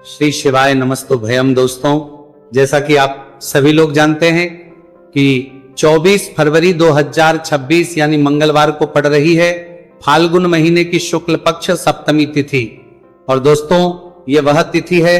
श्री शिवाय नमस्तु भयम। दोस्तों, जैसा कि आप सभी लोग जानते हैं कि 24 फरवरी 2026 यानी मंगलवार को पड़ रही है फाल्गुन महीने की शुक्ल पक्ष सप्तमी तिथि। और दोस्तों, ये वह तिथि है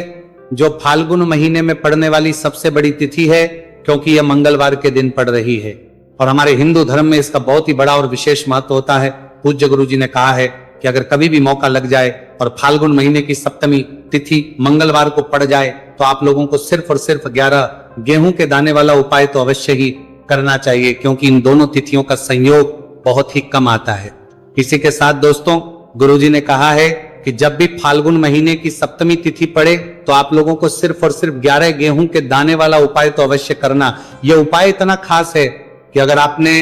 जो फाल्गुन महीने में पड़ने वाली सबसे बड़ी तिथि है, क्योंकि यह मंगलवार के दिन पड़ रही है। और हमारे हिंदू धर्म में इसका बहुत ही बड़ा और विशेष महत्व होता है। पूज्य गुरु जी ने कहा है कि अगर कभी भी मौका लग जाए और फाल्गुन महीने की सप्तमी तिथि मंगलवार को पड़ जाए तो आप लोगों को सिर्फ और सिर्फ 11 गेहूं के दाने वाला उपाय तो अवश्य ही करना चाहिए, क्योंकि इन दोनों तिथियों का संयोग बहुत ही कम आता है। इसी के साथ दोस्तों, गुरुजी ने कहा है कि जब भी फाल्गुन महीने की सप्तमी तिथि पड़े तो आप लोगों को सिर्फ और सिर्फ 11 गेहूं के दाने वाला उपाय तो अवश्य करना। यह उपाय इतना खास है कि अगर आपने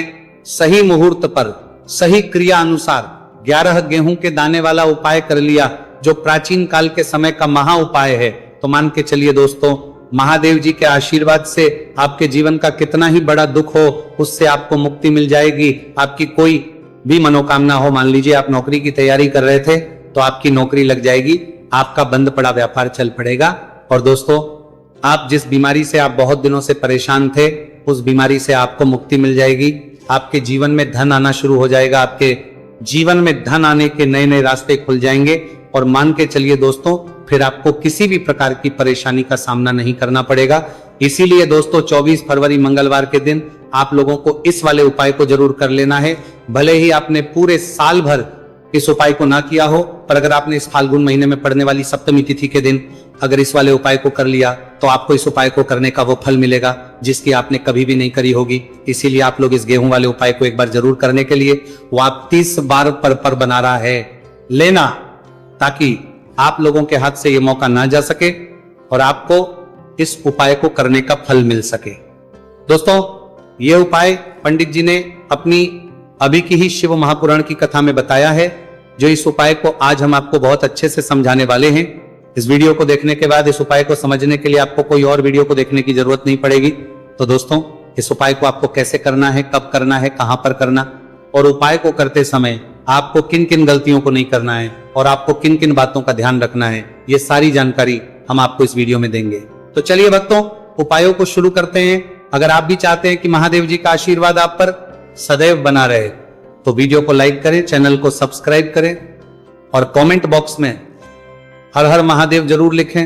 सही मुहूर्त पर सही क्रिया अनुसार 11 गेहूं के दाने वाला उपाय कर लिया, जो प्राचीन काल के समय का महा उपाय है, तो मान के चलिए दोस्तों, महादेव जी के आशीर्वाद से आपके जीवन का कितना ही बड़ा दुख हो उससे आपको मुक्ति मिल जाएगी। आपकी कोई भी मनोकामना हो, मान लीजिए आप नौकरी की तैयारी कर रहे थे तो आपकी नौकरी लग जाएगी, आपका बंद पड़ा व्यापार चल पड़ेगा। और दोस्तों, आप जिस बीमारी से आप बहुत दिनों से परेशान थे उस बीमारी से आपको मुक्ति मिल जाएगी। आपके जीवन में धन आना शुरू हो जाएगा, आपके जीवन में धन आने के नए नए रास्ते खुल जाएंगे। और मान के चलिए दोस्तों, फिर आपको किसी भी प्रकार की परेशानी का सामना नहीं करना पड़ेगा। इसीलिए दोस्तों, 24 फरवरी मंगलवार के दिन आप लोगों को इस वाले उपाय को जरूर कर लेना है। भले ही आपने पूरे साल भर इस उपाय को ना किया हो, पर अगर आपने इस फाल्गुन महीने में पड़ने वाली सप्तमी तिथि के दिन अगर इस वाले उपाय को कर लिया तो आपको इस उपाय को करने का वो फल मिलेगा जिसकी आपने कभी भी नहीं करी होगी। इसीलिए आप लोग इस गेहूं वाले उपाय को एक बार जरूर करने के लिए, वो आप 30 बार पर बना रहा है, लेना, ताकि आप लोगों के हाथ से ये मौका ना जा सके और आपको इस उपाय को करने का फल मिल सके। दोस्तों, ये उपाय पंडित जी ने अपनी अभी की ही शिव महापुराण की कथा में बताया है, जो इस उपाय को आज हम आपको बहुत अच्छे से समझाने वाले हैं। इस वीडियो को देखने के बाद इस उपाय को समझने के लिए आपको कोई और वीडियो को देखने की जरूरत नहीं पड़ेगी। तो दोस्तों, इस उपाय को आपको कैसे करना है, कब करना है, कहां पर करना, और उपाय को करते समय आपको किन किन गलतियों को नहीं करना है और आपको किन किन बातों का ध्यान रखना है, ये सारी जानकारी हम आपको इस वीडियो में देंगे। तो चलिए भक्तों, उपायों को शुरू करते हैं। अगर आप भी चाहते हैं कि महादेव जी का आशीर्वाद आप पर सदैव बना रहे तो वीडियो को लाइक करें, चैनल को सब्सक्राइब करें और कमेंट बॉक्स में हर हर महादेव जरूर लिखें।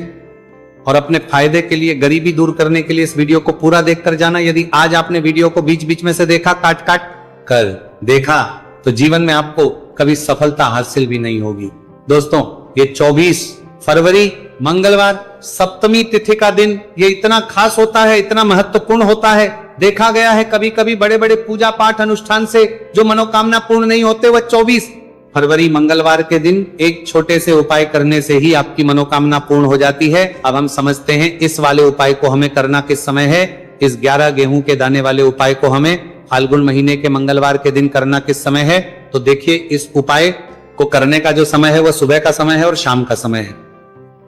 और अपने फायदे के लिए, गरीबी दूर करने के लिए इस वीडियो को पूरा देखकर जाना। यदि आज आपने वीडियो को बीच बीच में से देखा, काट काट कर देखा, तो जीवन में आपको कभी सफलता हासिल भी नहीं होगी। दोस्तों, ये 24 फरवरी मंगलवार सप्तमी तिथि का दिन ये इतना खास होता है, इतना महत्वपूर्ण होता है। देखा गया है कभी कभी बड़े बड़े पूजा पाठ अनुष्ठान से जो मनोकामना पूर्ण नहीं होते, वह 24 फरवरी मंगलवार के दिन एक छोटे से उपाय करने से ही आपकी मनोकामना पूर्ण हो जाती है। अब हम समझते हैं इस वाले उपाय को हमें करना किस समय है। इस 11 गेहूं के दाने वाले उपाय को हमें फाल्गुन महीने के मंगलवार के दिन करना किस समय है। तो देखिए, इस उपाय को करने का जो समय है वह सुबह का समय है और शाम का समय है।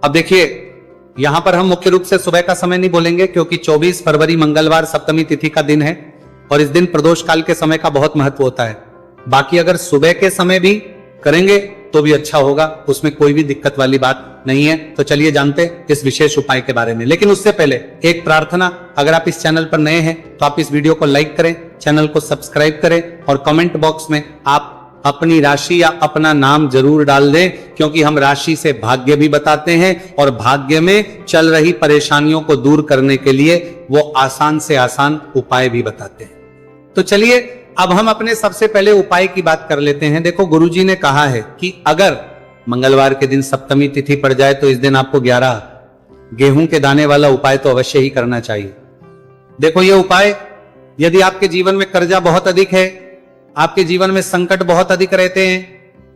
अब देखिए, यहां पर हम मुख्य रूप से सुबह का समय नहीं बोलेंगे, क्योंकि 24 फरवरी मंगलवार सप्तमी तिथि का दिन है और इस दिन प्रदोष काल के समय का बहुत महत्व होता है। बाकी अगर सुबह के समय भी करेंगे तो भी अच्छा होगा, उसमें कोई भी दिक्कत वाली बात नहीं है। तो चलिए जानते हैं इस विशेष उपाय के बारे में। लेकिन उससे पहले एक प्रार्थना, अगर आप इस चैनल पर नए हैं तो आप इस वीडियो को लाइक करें, चैनल को सब्सक्राइब करें और कमेंट बॉक्स में आप अपनी राशि या अपना नाम जरूर डाल दें, क्योंकि हम राशि से भाग्य भी बताते हैं और भाग्य में चल रही परेशानियों को दूर करने के लिए वो आसान से आसान उपाय भी बताते हैं। तो चलिए अब हम अपने सबसे पहले उपाय की बात कर लेते हैं। देखो, गुरुजी ने कहा है कि अगर मंगलवार के दिन सप्तमी तिथि पड़ जाए तो इस दिन आपको 11 गेहूं के दाने वाला उपाय तो अवश्य ही करना चाहिए। देखो, ये उपाय, यदि आपके जीवन में कर्जा बहुत अधिक है, आपके जीवन में संकट बहुत अधिक रहते हैं,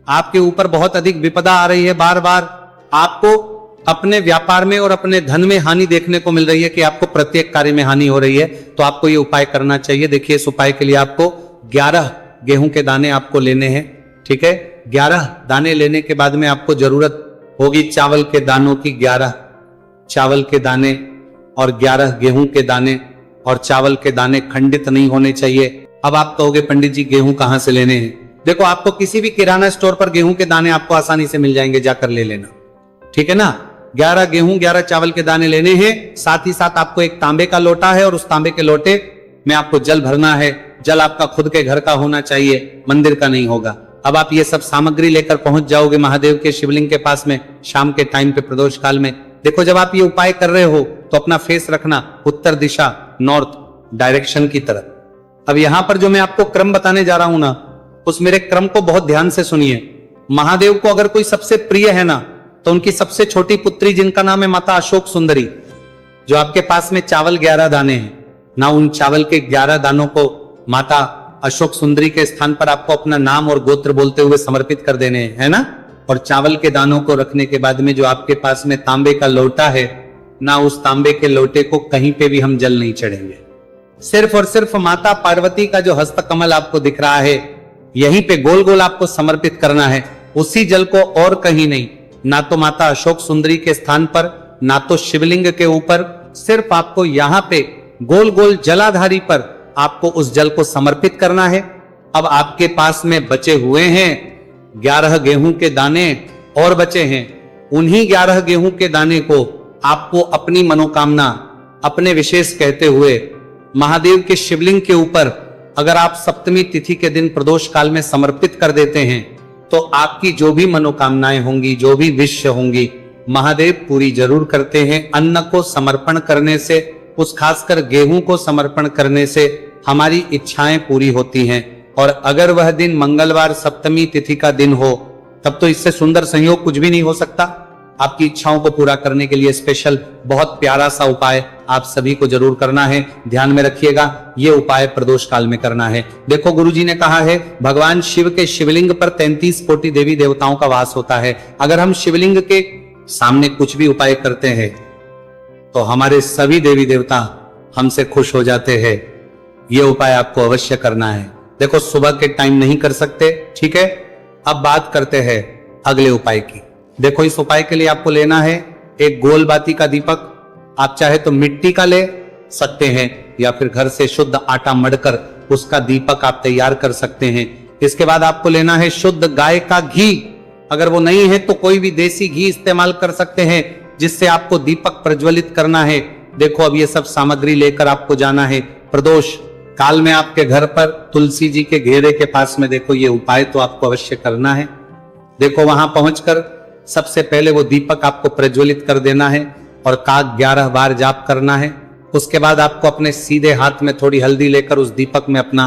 आपके ऊपर बहुत अधिक विपदा आ रही है, बार बार आपको अपने व्यापार में और अपने धन में हानि देखने को मिल रही है कि आपको प्रत्येक कार्य में हानि हो रही है, तो आपको ये उपाय करना चाहिए। देखिए, इस उपाय के लिए आपको 11 गेहूं के दाने आपको लेने हैं, ठीक है। 11 दाने लेने के बाद में आपको जरूरत होगी चावल के दानों की। 11 चावल के दाने और 11 गेहूं के दाने, और चावल के दाने खंडित नहीं होने चाहिए। अब आप कहोगे पंडित जी गेहूं कहां से लेने हैं? देखो, आपको किसी भी किराना स्टोर पर गेहूं के दाने आपको आसानी से मिल जाएंगे, जाकर ले लेना, ठीक है ना। 11 गेहूं 11 चावल के दाने लेने हैं। साथ ही साथ आपको एक तांबे का लोटा है और उस तांबे के लोटे में आपको जल भरना है। जल आपका खुद के घर का होना चाहिए, मंदिर का नहीं होगा। अब आप ये सब सामग्री लेकर पहुंच जाओगे महादेव के शिवलिंग के पास में शाम के टाइम पे प्रदोष काल में। देखो जब आप ये उपाय कर रहे हो तो अपना फेस रखना उत्तर दिशा, नॉर्थ डायरेक्शन की तरफ। अब यहां पर जो मैं आपको क्रम बताने जा रहा हूं ना, उस मेरे क्रम को बहुत ध्यान से सुनिए। महादेव को अगर कोई सबसे प्रिय है ना, तो उनकी सबसे छोटी पुत्री जिनका नाम है माता अशोक सुंदरी, जो आपके पास में चावल 11 दाने हैं ना, उन चावल के 11 दानों को माता अशोक सुंदरी के स्थान पर आपको अपना नाम और गोत्र बोलते हुए समर्पित कर देने हैं, है ना। और चावल के दानों को रखने के बाद में जो आपके पास में तांबे का लोटा है ना, उस तांबे के लोटे को कहीं पे भी हम जल नहीं चढ़ेंगे। सिर्फ और सिर्फ माता पार्वती का जो हस्तकमल आपको दिख रहा है, यहीं पे गोल गोल आपको समर्पित करना है, उसी जल को, और कहीं नहीं। ना तो माता अशोक सुंदरी के स्थान पर, ना तो शिवलिंग के ऊपर, सिर्फ आपको यहां पे गोल गोल जलाधारी पर आपको उस जल को समर्पित करना है। अब आपके पास में बचे हुए हैं 11 गेहूं के दाने और बचे हैं। उन्हीं 11 गेहूं के दाने को आपको अपनी मनोकामना, अपने विशेष कहते हुए महादेव के शिवलिंग के ऊपर अगर आप सप्तमी तिथि के दिन प्रदोष काल में समर्पित कर देते हैं, तो आपकी जो भी मनोकामनाएं होंगी, जो भी विश होंगी, महादेव पूरी जरूर करते हैं। अन्न को समर्पण करने से, उस खासकर गेहूं को समर्पण करने से हमारी इच्छाएं पूरी होती हैं। और अगर वह दिन मंगलवार सप्तमी तिथि का दिन हो, तब तो इससे सुंदर संयोग कुछ भी नहीं हो सकता। आपकी इच्छाओं को पूरा करने के लिए स्पेशल बहुत प्यारा सा उपाय आप सभी को जरूर करना है। ध्यान में रखिएगा, ये उपाय प्रदोष काल में करना है। देखो गुरुजी ने कहा है भगवान शिव के शिवलिंग पर 33 कोटि देवी देवताओं का वास होता है। अगर हम शिवलिंग के सामने कुछ भी उपाय करते हैं तो हमारे सभी देवी देवता हमसे खुश हो जाते हैं। ये उपाय आपको अवश्य करना है। देखो सुबह के टाइम नहीं कर सकते, ठीक है। अब बात करते हैं अगले उपाय की। देखो इस उपाय के लिए आपको लेना है एक गोल बाती का दीपक। आप चाहे तो मिट्टी का ले सकते हैं या फिर घर से शुद्ध आटा मढ़कर उसका दीपक आप तैयार कर सकते हैं। इसके बाद आपको लेना है शुद्ध गाय का घी। अगर वो नहीं है तो कोई भी देसी घी इस्तेमाल कर सकते हैं, जिससे आपको दीपक प्रज्वलित करना है। देखो अब ये सब सामग्री लेकर आपको जाना है प्रदोष काल में आपके घर पर तुलसी जी के घेरे के पास में। देखो ये उपाय तो आपको अवश्य करना है। देखो वहां पहुंचकर सबसे पहले वो दीपक आपको प्रज्वलित कर देना है और काग 11 बार जाप करना है। उसके बाद आपको अपने सीधे हाथ में थोड़ी हल्दी लेकर उस दीपक में अपना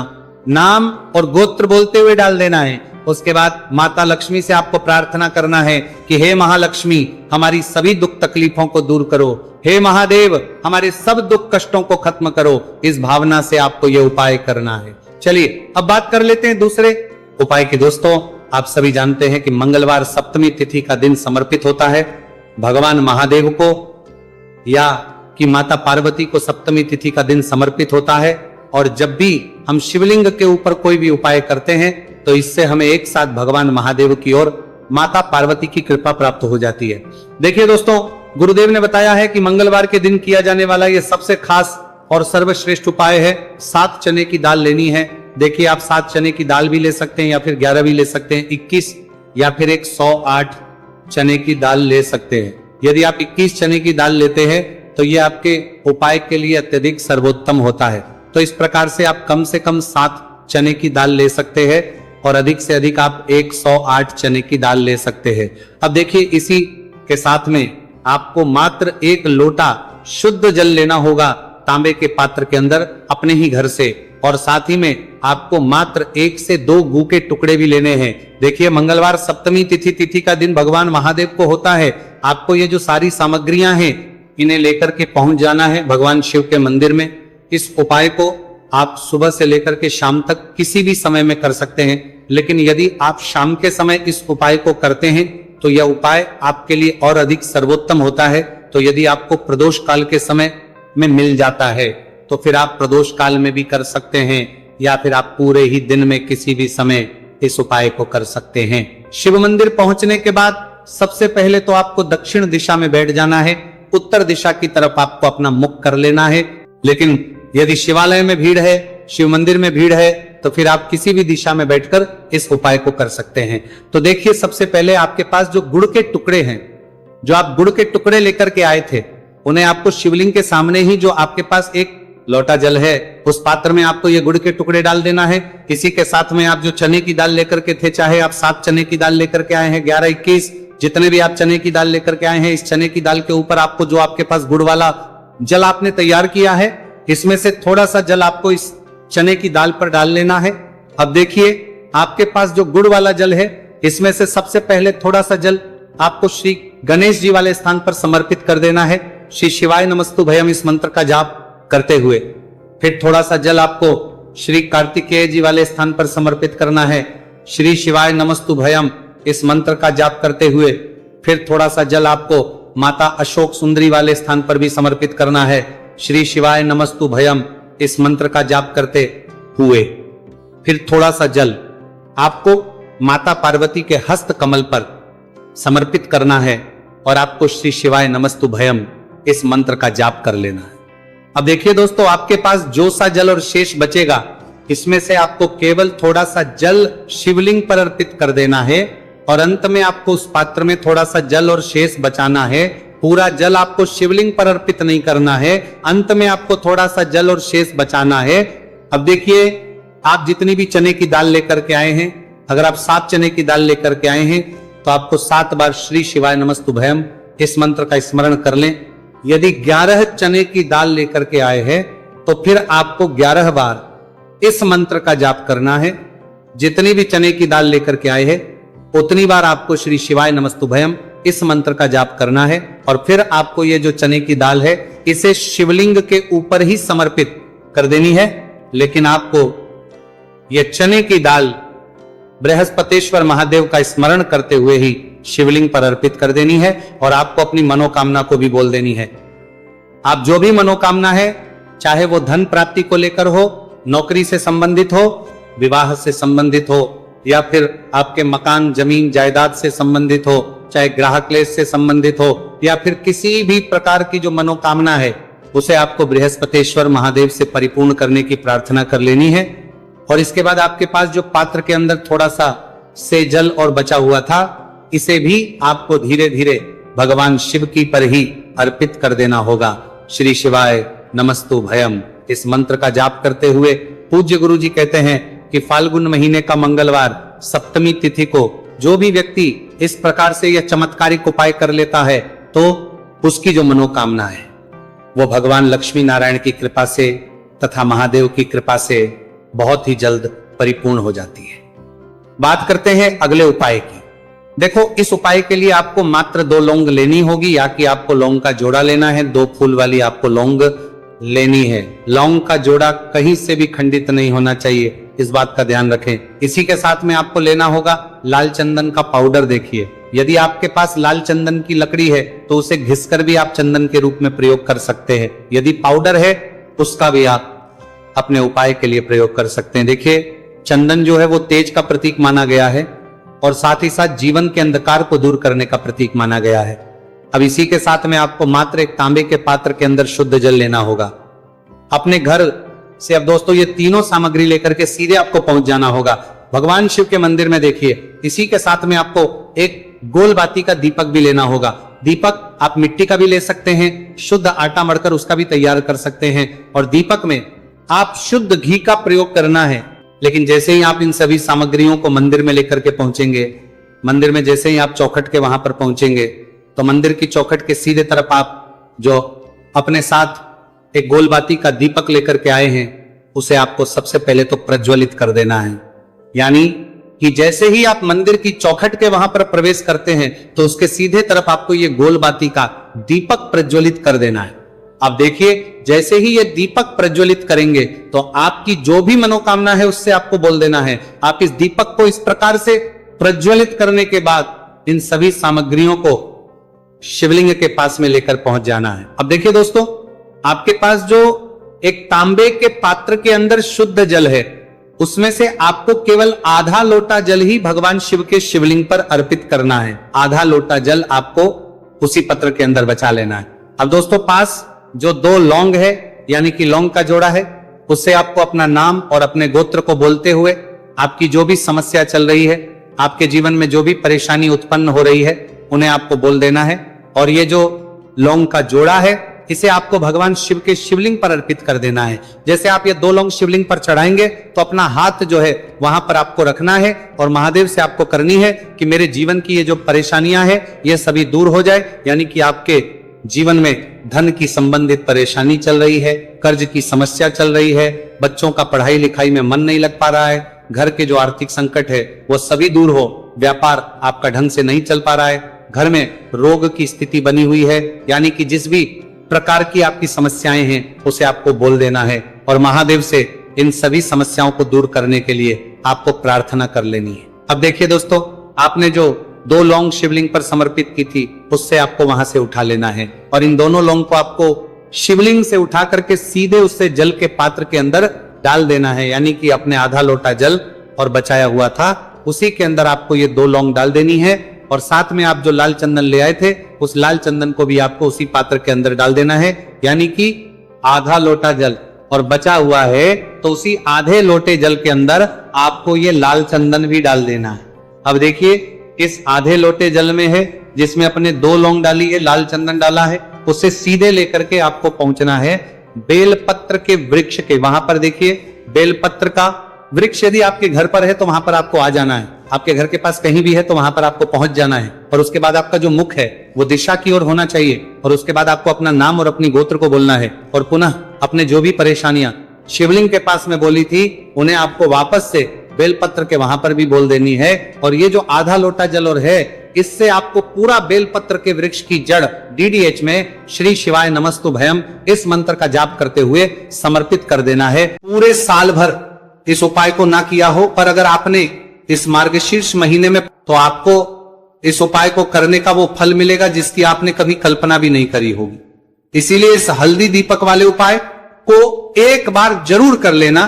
नाम और गोत्र बोलते हुए डाल देना है। उसके बाद माता लक्ष्मी से आपको प्रार्थना करना है कि हे महालक्ष्मी हमारी सभी दुख तकलीफों को दूर करो, हे महादेव हमारे सब दुख कष्टों को खत्म करो। इस भावना से आपको यह उपाय करना है। चलिए अब बात कर लेते हैं दूसरे उपाय की। दोस्तों आप सभी जानते हैं कि मंगलवार सप्तमी तिथि का दिन समर्पित होता है भगवान महादेव को, या कि माता पार्वती को सप्तमी तिथि का दिन समर्पित होता है। और जब भी हम शिवलिंग के ऊपर कोई भी उपाय करते हैं तो इससे हमें एक साथ भगवान महादेव की ओर माता पार्वती की कृपा प्राप्त हो जाती है। देखिए दोस्तों गुरुदेव ने बताया है कि मंगलवार के दिन किया जाने वाला यह सबसे खास और सर्वश्रेष्ठ उपाय है। 7 चने की दाल लेनी है। देखिए आप 7 चने की दाल भी ले सकते हैं या फिर 11 भी ले सकते हैं, 21 या फिर 108 चने की दाल ले सकते हैं। यदि आप 21 चने की दाल लेते हैं तो यह आपके उपाय के लिए अत्यधिक सर्वोत्तम होता है। तो इस प्रकार से आप कम से कम 7 चने की दाल ले सकते हैं और अधिक से अधिक आप 108 चने की दाल ले सकते हैं। अब देखिए इसी के साथ में आपको मात्र 1 लोटा शुद्ध जल लेना होगा तांबे के पात्र के अंदर अपने ही घर से, और साथ ही में आपको मात्र 1 से 2 गू के टुकड़े भी लेने हैं। देखिए मंगलवार सप्तमी तिथि का दिन भगवान महादेव को होता है। आपको ये जो सारी सामग्रियां हैं इन्हें लेकर के पहुंच जाना है भगवान शिव के मंदिर में। इस उपाय को आप सुबह से लेकर के शाम तक किसी भी समय में कर सकते हैं, लेकिन यदि आप शाम के समय इस उपाय को करते हैं तो यह उपाय आपके लिए और अधिक सर्वोत्तम होता है। तो यदि आपको प्रदोष काल के समय में मिल जाता है तो फिर आप प्रदोष काल में भी कर सकते हैं, या फिर आप पूरे ही दिन में किसी भी समय इस उपाय को कर सकते हैं। शिव मंदिर पहुंचने के बाद सबसे पहले तो आपको दक्षिण दिशा में बैठ जाना है। उत्तर दिशा की तरफ आपको अपना मुख कर लेना है। लेकिन यदि शिवालय में भीड़ है, शिव मंदिर में भीड़ है, तो फिर आप किसी भी दिशा में बैठकर इस उपाय को कर सकते हैं। तो देखिए सबसे पहले आपके पास जो गुड़ के टुकड़े हैं जो आप गुड़ के टुकड़े लेकर के आए थे, उन्हें आपको शिवलिंग के सामने ही, जो आपके पास एक लोटा जल है, उस पात्र में आपको ये गुड़ के टुकड़े डाल देना है। इसी के साथ में आप जो चने की दाल लेकर के थे, चाहे आप 7 चने की दाल लेकर के आए हैं, 11, 21, जितने भी आप चने की दाल लेकर के आए हैं, इस चने की दाल के ऊपर आपको जो आपके पास गुड़ वाला जल आपने तैयार किया है, इसमें से थोड़ा सा जल आपको इस चने की दाल पर डाल लेना है। अब देखिए, आपके पास जो गुड़ वाला जल है, इसमें से सबसे पहले थोड़ा सा जल आपको श्री गणेश जी वाले स्थान पर समर्पित कर देना है, श्री शिवाय नमस्तुभयम इस मंत्र का जाप करते हुए। फिर थोड़ा सा जल आपको श्री कार्तिकेय जी वाले स्थान पर समर्पित करना है, श्री शिवाय नमस्तुभयम इस मंत्र का जाप करते हुए। फिर थोड़ा सा जल आपको माता अशोक सुंदरी वाले स्थान पर भी समर्पित करना है, श्री शिवाय नमस्तुभयम इस मंत्र का जाप करते हुए। फिर थोड़ा सा जल आपको माता पार्वती के हस्त कमल पर समर्पित करना है और आपको श्री शिवाय नमस्तुभयम इस मंत्र का जाप कर लेना है। अब देखिए दोस्तों, आपके पास जो सा जल और शेष बचेगा, इसमें से आपको केवल थोड़ा सा जल शिवलिंग पर अर्पित कर देना है और अंत में आपको उस पात्र में थोड़ा सा जल और शेष बचाना है। पूरा जल आपको शिवलिंग पर अर्पित नहीं करना है, अंत में आपको थोड़ा सा जल और शेष बचाना है। अब देखिए, आप जितनी भी चने की दाल लेकर के आए हैं, अगर आप 7 चने की दाल लेकर के आए हैं, तो आपको 7 बार श्री शिवाय नमस्तुभयम इस मंत्र का स्मरण कर लें। यदि 11 चने की दाल लेकर के आए हैं, तो फिर आपको 11 बार इस मंत्र का जाप करना है। जितनी भी चने की दाल लेकर के आए हैं, उतनी बार आपको श्री शिवाय नमस्तुभयम इस मंत्र का जाप करना है। और फिर आपको ये जो चने की दाल है, इसे शिवलिंग के ऊपर ही समर्पित कर देनी है। लेकिन आपको ये चने की दाल बृहस्पतेश्वर महादेव का स्मरण करते हुए ही शिवलिंग पर अर्पित कर देनी है और आपको अपनी मनोकामना को भी बोल देनी है। आप जो भी मनोकामना है, चाहे वो धन प्राप्ति को लेकर हो, नौकरी से संबंधित हो, विवाह से संबंधित हो, या फिर आपके मकान जमीन जायदाद से संबंधित हो, चाहे ग्राहक क्लेश से संबंधित हो, या फिर किसी भी प्रकार की जो मनोकामना है, उसे आपको बृहस्पतेश्वर महादेव से परिपूर्ण करने की प्रार्थना कर लेनी है। और इसके बाद आपके पास जो पात्र के अंदर थोड़ा सा से जल और बचा हुआ था, इसे भी आपको धीरे धीरे भगवान शिव की पर ही अर्पित कर देना होगा। श्री शिवाय नमस्तुभयम इस मंत्र का जाप करते हुए पूज्य गुरु जी कहते हैं कि फाल्गुन महीने का मंगलवार सप्तमी तिथि को जो भी व्यक्ति इस प्रकार से यह चमत्कारिक उपाय कर लेता है, तो उसकी जो मनोकामना है वो भगवान लक्ष्मी नारायण की कृपा से तथा महादेव की कृपा से बहुत ही जल्द परिपूर्ण हो जाती है। बात करते हैं अगले उपाय की। देखो, इस उपाय के लिए आपको मात्र 2 लौंग लेनी होगी, या कि आपको लौंग का जोड़ा लेना है। 2 फूल वाली आपको लौंग लेनी है। लौंग का जोड़ा कहीं से भी खंडित नहीं होना चाहिए, इस बात का ध्यान रखें। इसी के साथ में आपको लेना होगा लाल चंदन का पाउडर। देखिए, यदि आपके पास लाल चंदन की लकड़ी है, तो उसे घिसकर भी आप चंदन के रूप में प्रयोग कर सकते हैं। यदि पाउडर है, उसका भी आप अपने उपाय के लिए प्रयोग कर सकते हैं। देखिए, चंदन जो है वो तेज का प्रतीक माना गया है और साथ ही साथ जीवन के अंधकार को दूर करने का प्रतीक माना गया है। अब इसी के साथ में आपको मात्र एक तांबे के पात्र के अंदर शुद्ध जल लेना होगा। अपने घर से अब दोस्तों ये तीनों सामग्री लेकर के सीधे आपको पहुंच जाना होगा भगवान शिव के मंदिर में। देखिए, इसी के साथ में आपको एक गोल बाती का दीपक भी लेना होगा। दीपक आप मिट्टी का भी ले सकते हैं, शुद्ध आटा मढ़कर उसका भी तैयार कर सकते हैं, और दीपक में आप शुद्ध घी का प्रयोग करना है। लेकिन जैसे ही आप इन सभी सामग्रियों को मंदिर में लेकर के पहुंचेंगे, मंदिर में जैसे ही आप चौखट के वहां पर पहुंचेंगे, तो मंदिर की चौखट के सीधे तरफ आप जो अपने साथ एक गोलबाती का दीपक लेकर के आए हैं, उसे आपको सबसे पहले तो प्रज्वलित कर देना है। यानी कि जैसे ही आप मंदिर की चौखट के वहां पर प्रवेश करते हैं, तो उसके सीधे तरफ आपको ये गोलबाती का दीपक प्रज्वलित कर देना है। अब देखिए, जैसे ही ये दीपक प्रज्वलित करेंगे, तो आपकी जो भी मनोकामना है उससे आपको बोल देना है। आप इस दीपक को इस प्रकार से प्रज्वलित करने के बाद इन सभी सामग्रियों को शिवलिंग के पास में लेकर पहुंच जाना है। अब देखिए दोस्तों, आपके पास जो एक तांबे के पात्र के अंदर शुद्ध जल है, उसमें से आपको केवल आधा लोटा जल ही भगवान शिव के शिवलिंग पर अर्पित करना है। आधा लोटा जल आपको उसी पत्र के अंदर बचा लेना है। अब दोस्तों, पास जो 2 लौंग है, यानी कि लौंग का जोड़ा है, उससे आपको अपना नाम और अपने गोत्र को बोलते हुए आपकी जो भी समस्या चल रही है, आपके जीवन में जो भी परेशानी उत्पन्न हो रही है, उन्हें आपको बोल देना है। और ये जो लौंग का जोड़ा है इसे आपको भगवान शिव के शिवलिंग पर अर्पित कर देना है। जैसे आप ये 2 लौंग शिवलिंग पर चढ़ाएंगे तो अपना हाथ जो है वहां पर आपको रखना है और महादेव से आपको करनी है कि मेरे जीवन की ये जो परेशानियां हैं ये सभी दूर हो जाए। यानी कि आपके जीवन में धन की संबंधित परेशानी चल रही है, कर्ज की समस्या चल रही है, बच्चों का पढ़ाई लिखाई में मन नहीं लग पा रहा है, घर के जो आर्थिक संकट है वो सभी दूर हो, व्यापार आपका ढंग से नहीं चल पा रहा है, घर में रोग की स्थिति बनी हुई है, यानी कि जिस भी प्रकार की आपकी समस्याएं हैं उसे आपको बोल देना है और महादेव से इन सभी समस्याओं को दूर करने के लिए आपको प्रार्थना कर लेनी है। अब देखिए दोस्तों, आपने जो 2 लौंग शिवलिंग पर समर्पित की थी उससे आपको वहां से उठा लेना है और इन दोनों लौंग को आपको शिवलिंग से उठा करके सीधे उससे जल के पात्र के अंदर डाल देना है। यानी कि अपने आधा लोटा जल और बचाया हुआ था उसी के अंदर आपको ये 2 लौंग डाल देनी है और साथ में आप जो लाल चंदन ले आए थे उस लाल चंदन को भी आपको उसी पात्र के अंदर डाल देना है। यानी कि आधा लोटा जल और बचा हुआ है तो उसी आधे लोटे जल के अंदर आपको ये लाल चंदन भी डाल देना है। अब देखिए, इस आधे लोटे जल में है जिसमें अपने 2 लौंग डाली है, लाल चंदन डाला है, उससे सीधे लेकर के आपको पहुंचना है बेलपत्र के वृक्ष के। वहां पर देखिए बेलपत्र का वृक्ष यदि आपके घर पर है तो वहां पर आपको आ जाना है, आपके घर के पास कहीं भी है तो वहां पर आपको पहुंच जाना है और उसके बाद आपका जो मुख है वो दिशा की ओर होना चाहिए और उसके बाद आपको अपना नाम और अपनी गोत्र को बोलना है और पुनः अपने जो भी परेशानियां शिवलिंग के पास में बोली थी उन्हें आपको वापस से बेलपत्र के वहां पर भी बोल देनी है। और ये जो आधा लोटा जल और है इससे आपको पूरा बेलपत्र के वृक्ष की जड़ DDH में श्री शिवाय नमस्तुभयम इस मंत्र का जाप करते हुए समर्पित कर देना है। पूरे साल भर इस उपाय को ना किया हो पर अगर आपने इस मार्गशीर्ष महीने में तो आपको इस उपाय को करने का वो फल मिलेगा जिसकी आपने कभी कल्पना भी नहीं करी होगी। इसीलिए इस हल्दी दीपक वाले उपाय को एक बार जरूर कर लेना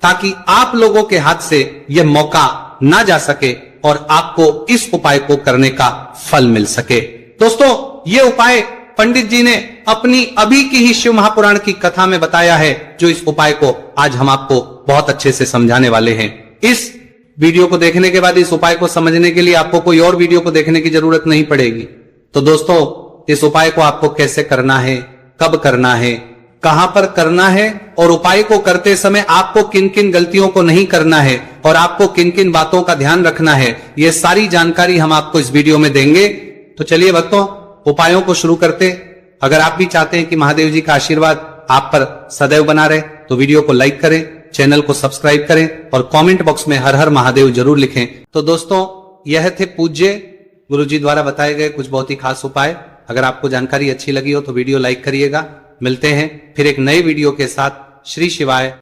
ताकि आप लोगों के हाथ से यह मौका ना जा सके और आपको इस उपाय को करने का फल मिल सके। दोस्तों, ये उपाय पंडित जी ने अपनी अभी की ही शिव महापुराण की कथा में बताया है, जो इस उपाय को आज हम आपको बहुत अच्छे से समझाने वाले हैं। इस वीडियो को देखने के बाद इस उपाय को समझने के लिए आपको कोई और वीडियो को देखने की जरूरत नहीं पड़ेगी। तो दोस्तों, इस उपाय को आपको कैसे करना है, कब करना है, कहां पर करना है और उपाय को करते समय आपको किन किन गलतियों को नहीं करना है और आपको किन किन बातों का ध्यान रखना है, ये सारी जानकारी हम आपको इस वीडियो में देंगे। तो चलिए भक्तों, उपायों को शुरू करते। अगर आप भी चाहते हैं कि महादेव जी का आशीर्वाद आप पर सदैव बना रहे तो वीडियो को लाइक करें, चैनल को सब्सक्राइब करें और कमेंट बॉक्स में हर हर महादेव जरूर लिखें। तो दोस्तों, यह थे पूज्य गुरुजी द्वारा बताए गए कुछ बहुत ही खास उपाय। अगर आपको जानकारी अच्छी लगी हो तो वीडियो लाइक करिएगा। मिलते हैं फिर एक नए वीडियो के साथ। श्री शिवाय।